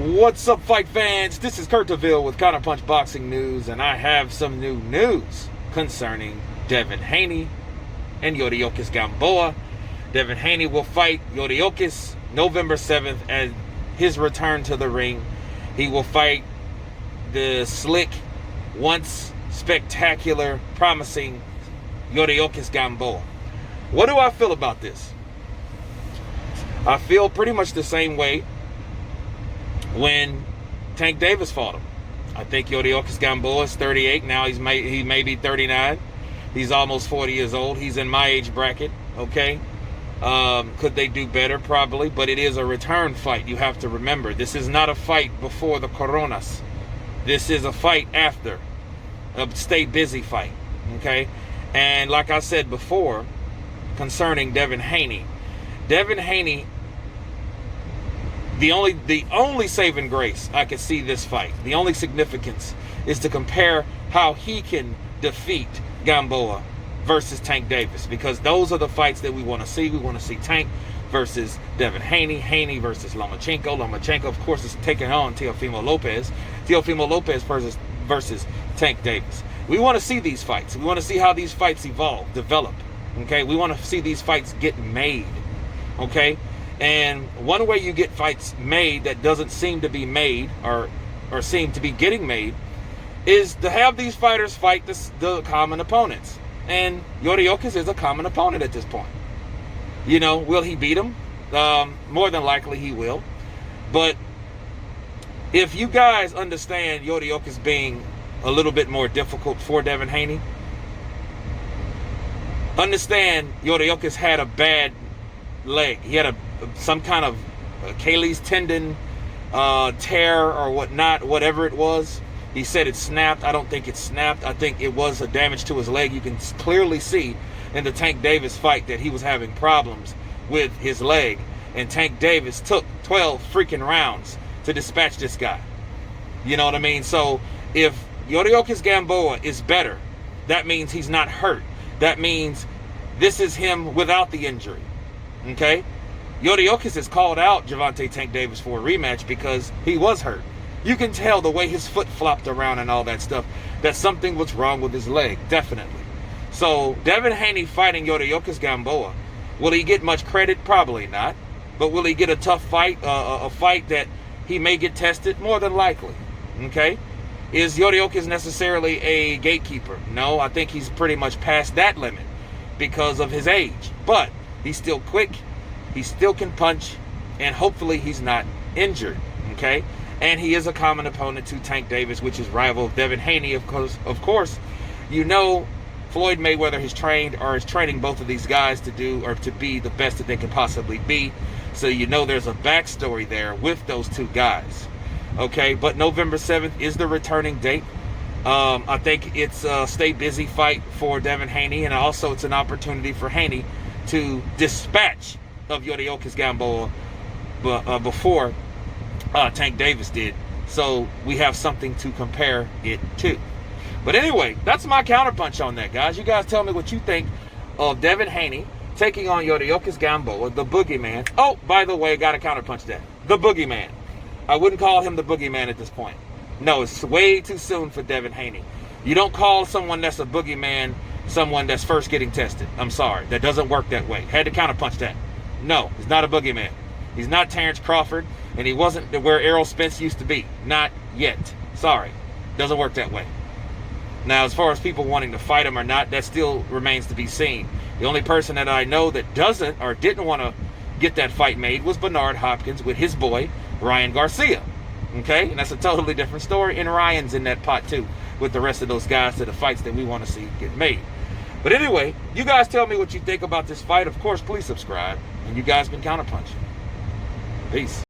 What's up, fight fans? This is Kurt DeVille with Counterpunch Boxing News, and I have some new news concerning Devin Haney and Yuriorkis Gamboa. Devin Haney will fight Yuriorkis November 7th at his return to the ring. He will fight the slick, once spectacular, promising Yuriorkis Gamboa. What do I feel about this? I feel pretty much the same way when Tank Davis fought him. I think Yuriorkis Gamboa is 38 now. He may be 39. He's almost 40 years old. He's in my age bracket. Okay. Could they do better? Probably. But it is a return fight. You have to remember, this is not a fight before the Coronas. This is a fight after. A stay busy fight. Okay. And like I said before, concerning Devin Haney, the only saving grace I could see this fight, the only significance, is to compare how he can defeat Gamboa versus Tank Davis, because those are the fights that we want to see. We want to see Tank versus Devin Haney, Haney versus Lomachenko. Lomachenko, of course, is taking on Teofimo Lopez. Teofimo Lopez versus Tank Davis. We want to see these fights. We want to see how these fights evolve, develop. Okay, we want to see these fights get made. Okay. And one way you get fights made that doesn't seem to be made or seem to be getting made is to have these fighters fight the common opponents. And Yuriorkis is a common opponent at this point. You know, will he beat him? More than likely he will. But if you guys understand Yuriorkis being a little bit more difficult for Devin Haney, understand Yuriorkis had a bad leg. He had some kind of Achilles tendon tear or whatnot, whatever it was. He said it snapped. I don't think it snapped. I think it was a damage to his leg. You can clearly see in the Tank Davis fight that he was having problems with his leg. And Tank Davis took 12 freaking rounds to dispatch this guy. You know what I mean? So if Yuriorkis Gamboa is better, that means he's not hurt. That means this is him without the injury. Okay? Yuriorkis has called out Gervonta Tank Davis for a rematch because he was hurt. You can tell the way his foot flopped around and all that stuff, that something was wrong with his leg, definitely. So Devin Haney fighting Yuriorkis Gamboa, will he get much credit? Probably not. But will he get a tough fight, a fight that he may get tested? More than likely. Okay? Is Yuriorkis necessarily a gatekeeper? No, I think he's pretty much past that limit because of his age. But he's still quick. He still can punch, and hopefully he's not injured, okay? And he is a common opponent to Tank Davis, which is rival Devin Haney, of course. You know, Floyd Mayweather has trained or is training both of these guys to do or to be the best that they can possibly be. So you know there's a backstory there with those two guys, okay? But November 7th is the returning date. I think it's a stay busy fight for Devin Haney, and also it's an opportunity for Haney to dispatch of Yuriorkis Gamboa before Tank Davis did. So we have something to compare it to. But anyway, that's my counterpunch on that, guys. You guys tell me what you think of Devin Haney taking on Yuriorkis Gamboa, the boogeyman. Oh, by the way, got to counterpunch that. The boogeyman. I wouldn't call him the boogeyman at this point. No, it's way too soon for Devin Haney. You don't call someone that's a boogeyman someone that's first getting tested. I'm sorry. That doesn't work that way. Had to counterpunch that. No, he's not a boogeyman. He's not Terrence Crawford, and he wasn't where Errol Spence used to be. Not yet. Sorry. Doesn't work that way. Now, as far as people wanting to fight him or not, that still remains to be seen. The only person that I know that doesn't or didn't want to get that fight made was Bernard Hopkins with his boy, Ryan Garcia. Okay? And that's a totally different story, and Ryan's in that pot too with the rest of those guys to the fights that we want to see get made. But anyway, you guys tell me what you think about this fight. Of course, please subscribe. And you guys been counterpunching. Peace.